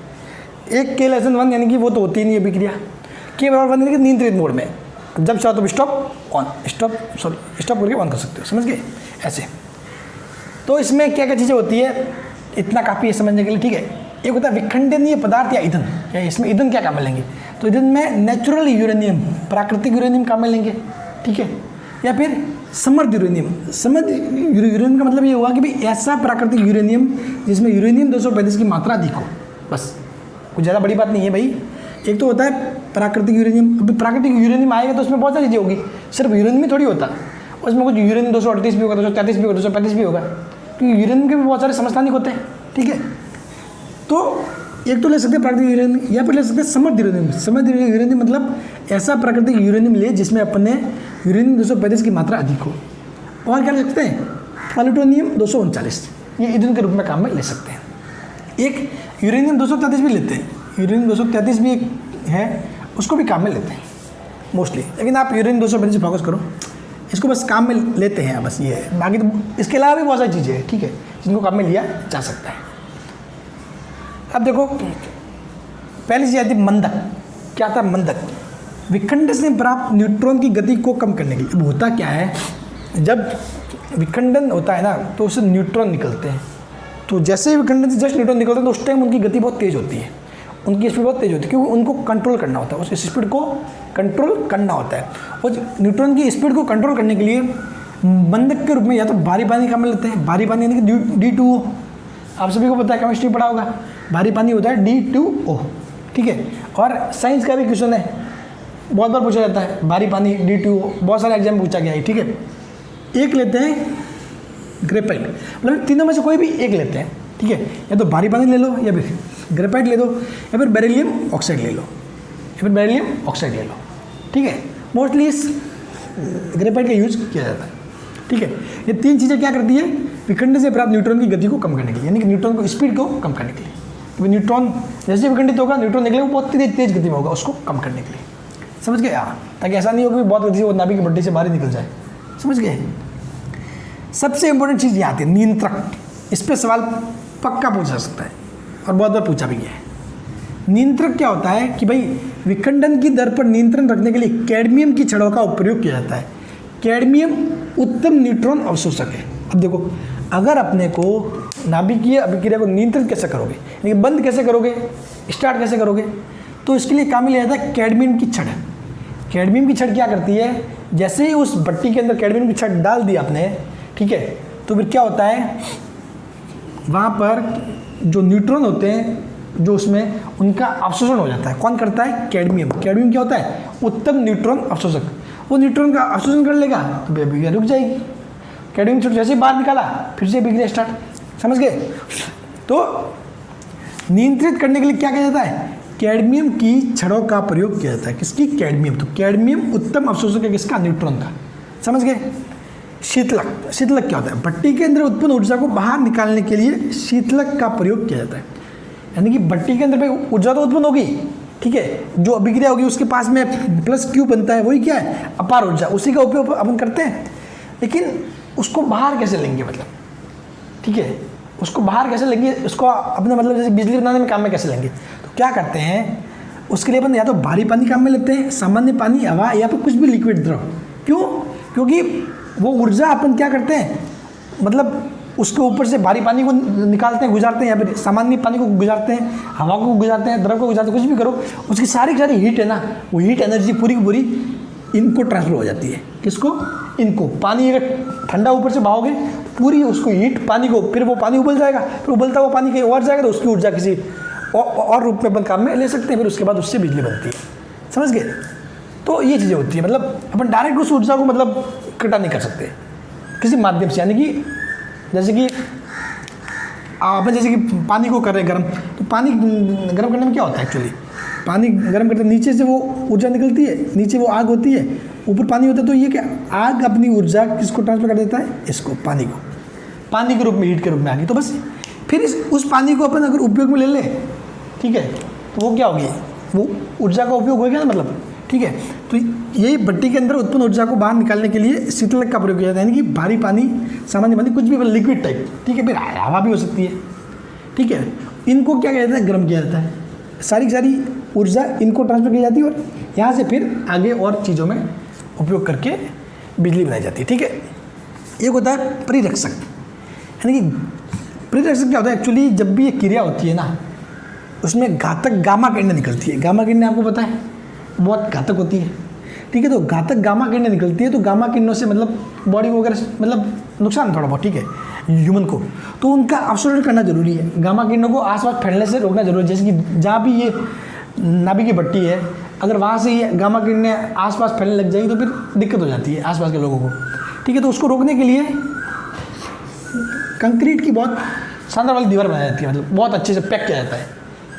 एक के लेसन 1 यानी कि वो तो होती ही नहीं अभिक्रिया। के बराबर 1 यानी कि नियंत्रित मोड में, जब चाहो तो स्टॉप करके ऑन कर सकते हो, समझ गए ऐसे। तो इसमें क्या क्या चीज़ें होती है, इतना काफ़ी है समझने के लिए, ठीक है। एक होता है विखंडनीय पदार्थ या ईंधन, या इसमें ईंधन क्या काम में लेंगे, तो ईंधन में नेचुरल यूरेनियम, प्राकृतिक यूरेनियम काम में लेंगे, ठीक है, या फिर समृद्ध यूरेनियम। समृद्ध यूरेनियम का मतलब ये हुआ कि भाई ऐसा प्राकृतिक यूरेनियम जिसमें यूरेनियम 235 की मात्रा अधिक हो, बस, कुछ ज़्यादा बड़ी बात नहीं है भाई। एक तो होता है प्राकृतिक यूरेनियम, अभी प्राकृतिक यूरेनियम आएगा तो उसमें बहुत सारी चीज़ें होगी, सिर्फ यूरेनियम ही थोड़ी होता, उसमें कुछ यूरेनियम 238 भी होगा, 233 भी होगा, 235 भी होगा, क्योंकि यूरेनियम के भी बहुत सारे समस्थानिक होते हैं, ठीक है। तो एक तो ले सकते हैं प्राकृतिक यूरेनियम, या फिर ले सकते हैं समृद्ध यूरेनियम। समृद्ध यूरेनियम मतलब ऐसा प्राकृतिक यूरेनियम ले जिसमें अपने यूरेनियम 235 की मात्रा अधिक हो। और क्या ले सकते हैं, प्लूटोनियम 239, ये ईंधन के रूप में काम में ले सकते हैं। एक यूरेनियम 233 भी लेते हैं, यूरेनियम 233 भी एक है, उसको भी काम में लेते हैं मोस्टली, लेकिन आप यूरेनियम 235 फोकस करो, इसको बस काम में लेते हैं, बस ये है। बाकी तो इसके अलावा भी बहुत सारी चीज़ें हैं, ठीक है, जिनको काम में लिया जा सकता है। अब देखो पहली चीज़ आती है मंदक। क्या था मंदक, विखंडन से प्राप्त न्यूट्रॉन की गति को कम करने के लिए। अब होता क्या है, जब विखंडन होता है ना तो उससे न्यूट्रॉन निकलते हैं, तो जैसे ही विखंडन से जस्ट न्यूट्रॉन निकलते हैं तो उस टाइम उनकी गति बहुत तेज़ होती है, उनकी स्पीड बहुत तेज़ होती है, क्योंकि उनको कंट्रोल करना होता है, उस स्पीड को कंट्रोल करना होता है। और न्यूट्रॉन की स्पीड को कंट्रोल करने के लिए मंदक के रूप में या तो भारी पानी काम में लेते हैं, भारी पानी यानी कि D2O, आप सभी को पता है, केमिस्ट्री पढ़ा होगा, भारी पानी होता है D2O, ठीक है। और साइंस का भी क्वेश्चन है, बहुत बार पूछा जाता है, भारी पानी D2O, बहुत सारे एग्जाम पूछा गया है, ठीक है। एक लेते हैं ग्रेफाइट, मतलब तीनों में से कोई भी एक लेते हैं, ठीक है, या तो भारी पानी ले लो, या फिर ग्रेफाइट ले दो, या फिर बेरिलियम ऑक्साइड ले लो, या फिर बेरिलियम ऑक्साइड ले लो, ठीक है। मोस्टली इस ग्रेफाइट का यूज किया जाता है, ठीक है। ये तीन चीज़ें क्या करती है, विखंडन से प्राप्त न्यूट्रॉन की गति को कम करने के लिए, यानी कि न्यूट्रॉन को स्पीड को कम करने के लिए। तो न्यूट्रॉन जैसे विखंडित होगा, न्यूट्रॉन निकलेगा वो बहुत तेज गति में होगा, उसको कम करने के लिए, समझ गए। हाँ, ताकि ऐसा नहीं हो कि बहुत गति से वो नाभिक की भट्टी से बाहर निकल जाए, समझ गए। सबसे इंपॉर्टेंट चीज़ यहाँ आती है नियंत्रक। इस पर सवाल पक्का पूछा जा सकता है और बहुत बार पूछा भी गया है। नियंत्रक क्या होता है कि भाई विखंडन की दर पर नियंत्रण रखने के लिए कैडमियम की छड़ों का उपयोग किया जाता है। कैडमियम उत्तम न्यूट्रॉन अवशोषक है। अब देखो, अगर अपने को नाभिकीय अभिक्रिया को नियंत्रित कैसे करोगे, यानी बंद कैसे करोगे, स्टार्ट कैसे करोगे, तो इसके लिए काम में लिया जाता है कैडमियम की छड़। कैडमियम की छड़ क्या करती है, जैसे ही उस भट्टी के अंदर कैडमियम की छड़ डाल दी आपने, ठीक है, तो फिर क्या होता है, वहाँ पर जो न्यूट्रॉन होते हैं जो उसमें उनका अवशोषण हो जाता है। कौन करता है? कैडमियम। कैडमियम क्या होता है? उत्तम न्यूट्रॉन अवशोषक। वो न्यूट्रॉन का अवशोषण कर लेगा तो अभिक्रिया रुक जाएगी। कैडमियम छोड़ जैसे ही बाहर निकाला फिर से अभिक्रिया स्टार्ट। समझ गए? तो नियंत्रित करने के लिए क्या किया जाता है? कैडमियम की छड़ों का प्रयोग किया जाता है। किसकी? कैडमियम। तो कैडमियम उत्तम अवशोषक है किसका? न्यूट्रॉन का। समझ गए? शीतलक। शीतलक क्या होता है? भट्टी के अंदर उत्पन्न ऊर्जा को बाहर निकालने के लिए शीतलक का प्रयोग किया जाता है। यानी कि भट्टी के अंदर पे ऊर्जा तो उत्पन्न होगी, ठीक है, जो अभिक्रिया होगी उसके पास में प्लस क्यू बनता है, वही क्या है? अपार ऊर्जा। उसी का उपयोग अपन करते हैं, लेकिन उसको बाहर कैसे लेंगे? मतलब ठीक है, उसको बाहर कैसे लेंगे? उसको अपने मतलब जैसे बिजली बनाने में काम में कैसे लेंगे? तो क्या करते हैं उसके लिए अपन या तो भारी पानी काम में लेते हैं, सामान्य पानी, हवा, या फिर कुछ भी लिक्विड द्रव। क्यों? क्योंकि वो ऊर्जा अपन क्या करते हैं, मतलब उसके ऊपर से भारी पानी को निकालते हैं, गुजारते हैं, या फिर सामान्य पानी को गुजारते हैं, हवा को गुजारते हैं, द्रव को गुजारते हैं, कुछ भी करो, उसकी सारी हीट है ना, वो हीट एनर्जी पूरी की पूरी इनको ट्रांसफर हो जाती है। किसको? इनको। पानी अगर ठंडा ऊपर से बहाओगे पूरी उसको हीट पानी को, फिर वो पानी उबल जाएगा, फिर उबलता हुआ पानी कहीं और जाएगा तो उसकी ऊर्जा किसी और रूप में अपन काम में ले सकते हैं, फिर उसके बाद उससे बिजली बनती है। समझ गए? तो ये चीज़ें होती है, मतलब अपन डायरेक्ट उस ऊर्जा को मतलब इकट्ठा नहीं कर सकते किसी माध्यम से। यानी कि जैसे कि अपन जैसे कि पानी को कर रहे हैं गर्म, तो पानी गर्म करने में क्या होता है? एक्चुअली पानी गर्म करते नीचे से वो ऊर्जा निकलती है, नीचे वो आग होती है, ऊपर पानी होता है। तो ये क्या, आग अपनी ऊर्जा किसको ट्रांसफर कर देता है? इसको, पानी को, पानी के रूप में, हीट के रूप में आ गई। तो बस फिर उस पानी को अपन अगर उपयोग में ले ले, ठीक है, तो वो क्या होगी? वो ऊर्जा का उपयोग हो गया ना, मतलब ठीक है। तो यही भट्टी के अंदर उत्पन्न ऊर्जा को बाहर निकालने के लिए शीतलक का प्रयोग किया जाता है। यानी कि भारी पानी, सामान्य पानी, कुछ भी लिक्विड टाइप, ठीक है, फिर हवा भी हो सकती है, ठीक है, इनको क्या किया जाता है? गर्म किया जाता है। सारी सारी ऊर्जा इनको ट्रांसफर की जाती है और यहाँ से फिर आगे और चीज़ों में उपयोग करके बिजली बनाई जाती है, ठीक है। एक होता है परिरक्षक। यानी कि परिरक्षक क्या होता है? एक्चुअली जब भी ये क्रिया होती है ना, उसमें घातक गामा किरणें निकलती है। गामा किरणें आपको पता है बहुत घातक होती है, ठीक है। तो घातक गामा किरणें निकलती है, तो गामा किरणों से मतलब बॉडी को वगैरह मतलब नुकसान थोड़ा बहुत, ठीक है, ह्यूमन को, तो उनका अवशोषण करना जरूरी है। गामा किरणों को आसपास फैलने से रोकना जरूरी है। जैसे कि जहाँ भी ये नाभि की भट्टी है, अगर वहाँ से ये गामा किरणें आसपास फैलने लग जाएगी तो फिर दिक्कत हो जाती है आसपास के लोगों को, ठीक है। तो उसको रोकने के लिए कंक्रीट की बहुत शानदार वाली दीवार बनाई जाती है, मतलब बहुत अच्छे से पैक किया जाता है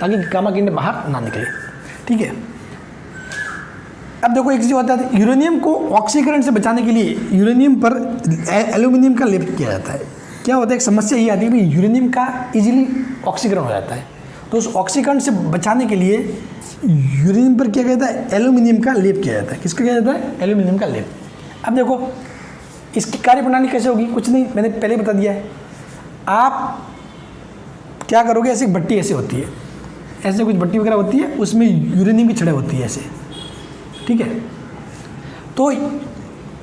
ताकि गामा किरणें बाहर ना निकले, ठीक है। अब देखो एक चीज़ होता है, यूरेनियम को ऑक्सीकरण से बचाने के लिए यूरेनियम पर एल्यूमिनियम का लेप किया जाता है। क्या होता है, एक समस्या ये आती है कि यूरेनियम का इजीली ऑक्सीकरण हो जाता है, तो उस ऑक्सीकरण से बचाने के लिए यूरेनियम पर क्या कहता है? एल्यूमिनियम का लेप किया जाता है। किसका किया जाता है? एल्यूमिनियम का लेप। अब देखो इसकी कार्यप्रणाली कैसे होगी? कुछ नहीं, मैंने पहले बता दिया है। आप क्या करोगे, ऐसी भट्टी ऐसे होती है, ऐसे कुछ भट्टी वगैरह होती है, उसमें यूरेनियम की छड़ें होती है ऐसे, ठीक है। तो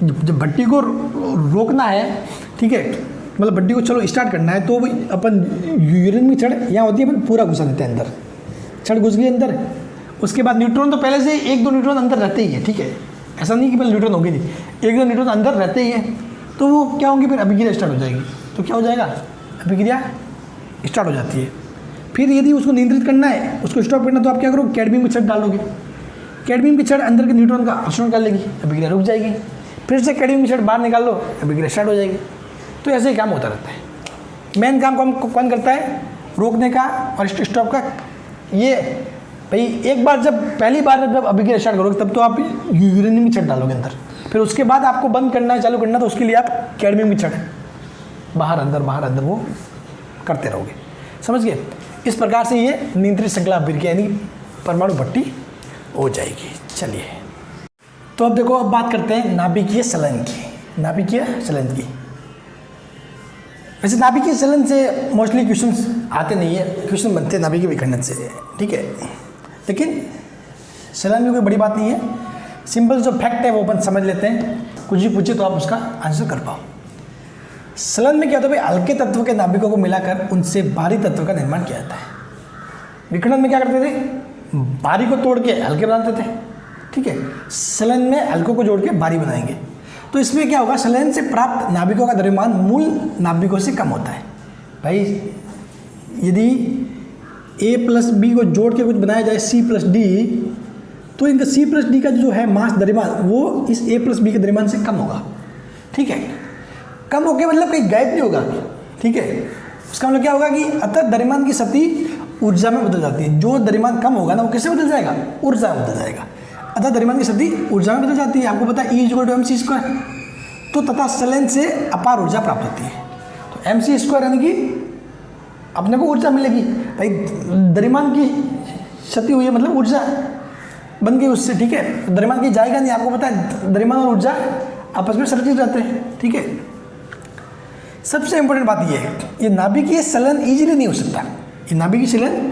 जब भट्टी को रोकना है, ठीक है, मतलब भट्टी को चलो स्टार्ट करना है, तो अपन यूरेनियम की छड़ यहाँ होती है, अपन पूरा घुसा देते हैं अंदर, छड़ घुस गई अंदर। उसके बाद न्यूट्रॉन तो पहले से एक दो न्यूट्रॉन अंदर रहते ही है, ठीक है, ऐसा नहीं कि पहले न्यूट्रॉन होगी नहीं, एक दो न्यूट्रॉन अंदर रहते ही है। तो वो क्या होंगे, फिर अभिक्रिया स्टार्ट हो जाएगी। तो क्या हो जाएगा? अभिक्रिया स्टार्ट हो जाती है। फिर यदि उसको नियंत्रित करना है, उसको स्टॉप करना, तो आप क्या करोगे? कैडमियम की छड़ डालोगे। कैडमियम की छड़ अंदर के न्यूट्रॉन का अवशोषण कर लेगी, अभिक्रिया रुक जाएगी। फिर से कैडमियम की छड़ बाहर निकाल लो, अभिक्रिया स्टार्ट हो जाएगी। तो ऐसे ही काम होता रहता है। मेन काम कौन करता है? रोकने का और स्टॉप का। ये भाई एक बार जब पहली बार जब अभिक्रिया स्टार्ट करोगे तब तो आप यूरेनियम की छड़ डालोगे अंदर, फिर उसके बाद आपको बंद करना है, चालू करना, तो उसके लिए आप कैडमियम की छड़ बाहर अंदर वो करते रहोगे। समझ गए? इस प्रकार से ये नियंत्रित श्रृंखला अभिक्रिया यानी परमाणु भट्टी हो जाएगी। चलिए, तो अब देखो, अब बात करते हैं नाभिकीय संलयन की। नाभिकीय संलयन की, वैसे नाभिकीय संलयन से मोस्टली क्वेश्चंस आते नहीं है, क्वेश्चन बनते हैं नाभिकीय विखंडन से, ठीक है, लेकिन संलयन में कोई बड़ी बात नहीं है। सिंपल जो फैक्ट है वो अपन समझ लेते हैं, कुछ भी पूछे तो आप उसका आंसर कर पाओ। संलयन में क्या होता है भाई, हल्के तत्व के नाभिकों को मिलाकर उनसे भारी तत्व का निर्माण किया जाता है। विखंडन में क्या करते थे? भारी को तोड़ के हल्के बनाते थे, ठीक है। संलयन में हल्कों को जोड़ के भारी बनाएंगे। तो इसमें क्या होगा, संलयन से प्राप्त नाभिकों का द्रव्यमान मूल नाभिकों से कम होता है। भाई यदि A प्लस बी को जोड़ के कुछ बनाया जाए C प्लस डी, तो इनका C प्लस डी का जो है मास द्रव्यमान वो इस A प्लस बी के द्रव्यमान से कम होगा। ठीक है, कम होके मतलब कहीं गायब नहीं होगा। ठीक है, उसका मतलब क्या होगा कि अतः द्रव्यमान की शक्ति ऊर्जा में बदल जाती है। जो द्रव्यमान कम होगा ना वो किससे बदल जाएगा? ऊर्जा में बदल जाएगा। अतः द्रव्यमान की शक्ति ऊर्जा में बदल जाती है। आपको पता है E = mc²। तो तथा संलयन से अपार ऊर्जा प्राप्त होती है। तो mc² यानी कि अपने को ऊर्जा मिलेगी। भाई द्रव्यमान की क्षति हुई है मतलब ऊर्जा बन गई उससे। ठीक है, तो द्रव्यमान की जाएगा नहीं। आपको पता है द्रव्यमान और ऊर्जा आपस में संरक्षित रहते हैं। ठीक है, सबसे इंपॉर्टेंट बात यह है, ये नाभिकीय संलयन इजीली नहीं हो सकता। ये नाभिकीय संलयन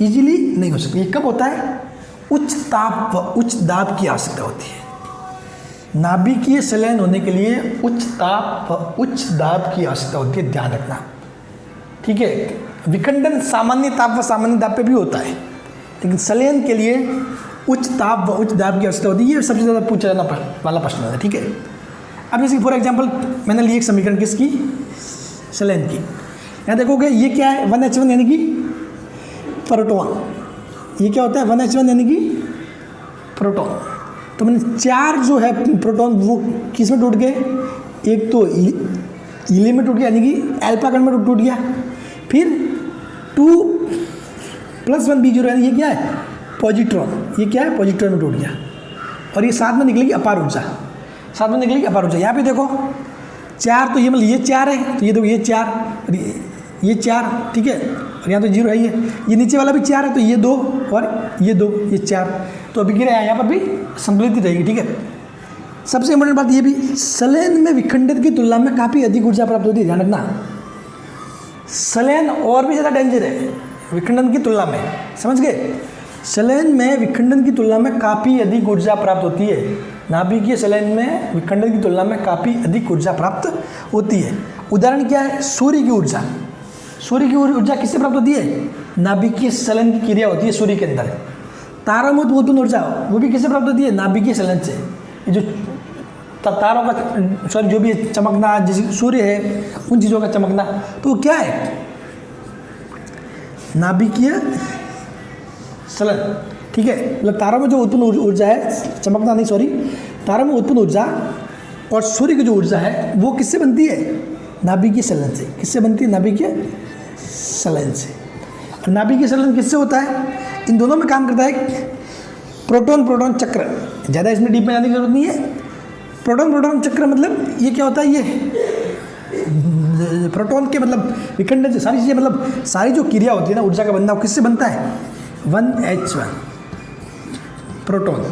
इजीली नहीं हो सकता। ये कब होता है? उच्च ताप व उच्च दाब की आवश्यकता होती है। नाभिकीय संलयन होने के लिए उच्च ताप व उच्च दाब की आवश्यकता होती है, ध्यान रखना। ठीक है, विखंडन सामान्य ताप व सामान्य दाब पे भी होता है, लेकिन संलयन के लिए उच्च ताप व उच्च दाब की आवश्यकता होती है। ये सबसे ज़्यादा पूछा जाने वाला प्रश्न है। ठीक है, अब जैसे फॉर एग्जांपल मैंने ली एक समीकरण किसकी? संलयन की। यहाँ देखोगे ये क्या है? 1H1 यानी कि प्रोटॉन। ये क्या होता है? 1H1 यानी कि प्रोटॉन। तो मैंने 4 जो है प्रोटॉन वो किस में टूट गए? एक तो हीलियम में टूट गया यानी कि अल्फा कण में टूट गया। फिर 2 + 1 B0 यानी ये क्या है? पॉजिट्रॉन। ये क्या है? पॉजिट्रॉन में टूट गया। और ये साथ में निकलेगी अपार ऊर्जा। साथ में निकलेगी अपार ऊर्जा। यहाँ पे देखो 4, तो ये मतलब ये 4 है, तो ये देखो ये 4 और ये 4। ठीक है, और यहाँ तो 0 है। ये नीचे वाला भी 4 है, तो ये 2 और ये 2, ये 4। तो अभिक्रिया यहाँ पर भी संतुलित रहेगी। ठीक है, सबसे इंपॉर्टेंट बात ये भी, संलयन में विखंडित की तुलना में काफ़ी अधिक ऊर्जा प्राप्त होती है। ध्यान रखना, संलयन और भी ज़्यादा डेंजर है विखंडन की तुलना में। समझ गए? संलयन में विखंडन की तुलना में काफ़ी अधिक ऊर्जा प्राप्त होती है। नाभिकीय संलयन में विखंडन की तुलना में काफ़ी अधिक ऊर्जा प्राप्त होती है। उदाहरण क्या है? सूर्य की ऊर्जा। सूर्य की ऊर्जा किससे प्राप्त होती है? नाभिकीय संलयन की क्रिया होती है सूर्य के अंदर। तारों में उत्पन्न ऊर्जा वो भी किससे प्राप्त होती है? नाभिकीय संलयन से। ये जो तारों का सॉरी जो भी चमकना, जैसे सूर्य है उन चीज़ों का चमकना, तो वो क्या है? नाभिकीय संलयन। ठीक है, मतलब तारों में जो उत्पन्न ऊर्जा है, चमकना नहीं सॉरी, तारों में उत्पन्न ऊर्जा और सूर्य की जो ऊर्जा है वो किससे बनती है? नाभिकीय संलयन से। किससे बनती है? नाभिकीय संलयन से। नाभिकीय संलयन किससे होता है? इन दोनों में काम करता है प्रोटॉन प्रोटॉन चक्र। ज़्यादा इसमें डीप में जाने की जरूरत नहीं है। प्रोटॉन प्रोटॉन चक्र मतलब ये क्या होता है? ये प्रोटॉन के मतलब विखंडन से सारी चीज़ें, मतलब सारी जो क्रिया होती है ना ऊर्जा का बनना, वो किससे बनता है? 1H1 proton.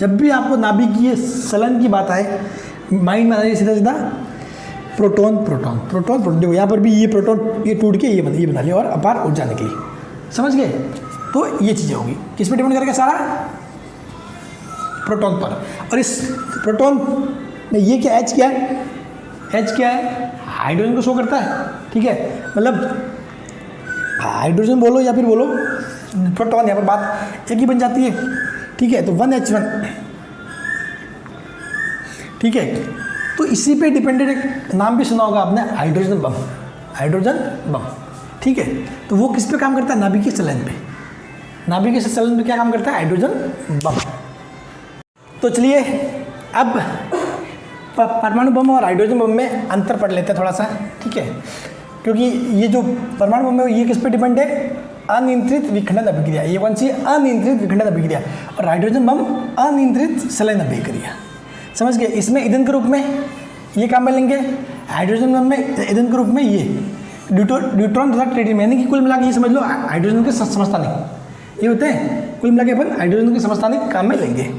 जब भी आपको नाभिकीय संलयन की बात आए, माइंड में आ जाए सीधा सीधा प्रोटॉन प्रोटॉन प्रोटॉन प्रोटॉन। देखो यहाँ पर भी ये प्रोटॉन ये टूट के ये बना लिया और अपार ऊर्जा निकली। समझ गए? तो ये चीज़ें होगी। किस पे डिपेंड करेगा? सारा प्रोटॉन पर। और इस प्रोटॉन में ये क्या H क्या है? H क्या है? हाइड्रोजन को शो करता है। ठीक है, मतलब हाइड्रोजन बोलो या फिर बोलो प्रोटॉन, यहाँ पर बात एक ही बन जाती है। ठीक है, तो 1H1। ठीक है, तो इसी पे डिपेंडेंट एक नाम भी सुना होगा आपने, हाइड्रोजन बम। Hydrogen bomb. ठीक है, तो वो किस पे काम करता है? नाभिकीय संलयन पे। नाभिकीय संलयन पे क्या काम करता है? Hydrogen bomb. तो चलिए अब परमाणु बम और हाइड्रोजन बम में अंतर पढ़ लेते हैं थोड़ा सा। ठीक है, क्योंकि ये जो परमाणु बम है ये किस पे डिपेंड है? अनियंत्रित विखंडन अभिक्रिया। ये कौन सी? अनियंत्रित विखंडन अभिक्रिया। और हाइड्रोजन बम अनियंत्रित संलयन अभिक्रिया। समझ गए? इसमें ईंधन के रूप में ये काम में लेंगे, हाइड्रोजन बम में ईंधन के रूप में ये न्यूट्रॉन तथा ट्रिटियम, यानी कि कुल मिला के ये समझ लो हाइड्रोजन के समस्थानिक ये होते हैं। कुल मिला के अपन हाइड्रोजन के समस्थानिक काम में लेंगे।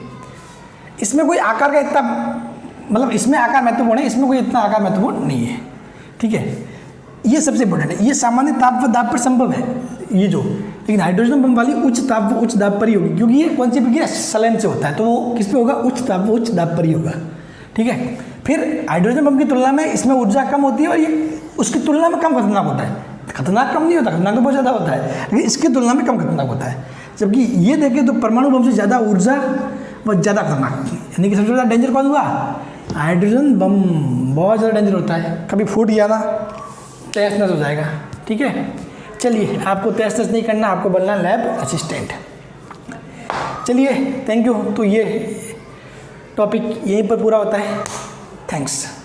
इसमें कोई आकार का इतना मतलब इसमें आकार महत्वपूर्ण है, इसमें कोई इतना आकार महत्वपूर्ण नहीं है। ठीक है, ये सबसे इंपॉर्टेंट है। ये सामान्य ताप व दाब पर संभव है ये जो, लेकिन हाइड्रोजन बम वाली उच्च ताप व उच्च दाब पर ही होगी, क्योंकि ये कौन सी प्रक्रिया? संलयन से होता है, तो वो किस पे होगा? उच्च ताप व उच्च दाब पर ही होगा। ठीक है, फिर हाइड्रोजन बम की तुलना में इसमें ऊर्जा कम होती है और ये उसकी तुलना में कम खतरनाक होता है। खतरनाक कम नहीं होता, खतरनाक तो बहुत ज़्यादा होता है, लेकिन इसकी तुलना में कम खतरनाक होता है। जबकि ये देखें तो परमाणु बम से ज़्यादा ऊर्जा व ज़्यादा खतरनाक, यानी कि सबसे ज़्यादा डेंजर कौन हुआ? Hydrogen bomb. बहुत ज़्यादा डेंजर होता है। कभी फूट गया ना तहस नहस हो जाएगा। ठीक है, चलिए, आपको टेस्ट नहीं करना, आपको बनना लैब असिस्टेंट। चलिए, थैंक यू। तो ये टॉपिक यहीं पर पूरा होता है। थैंक्स।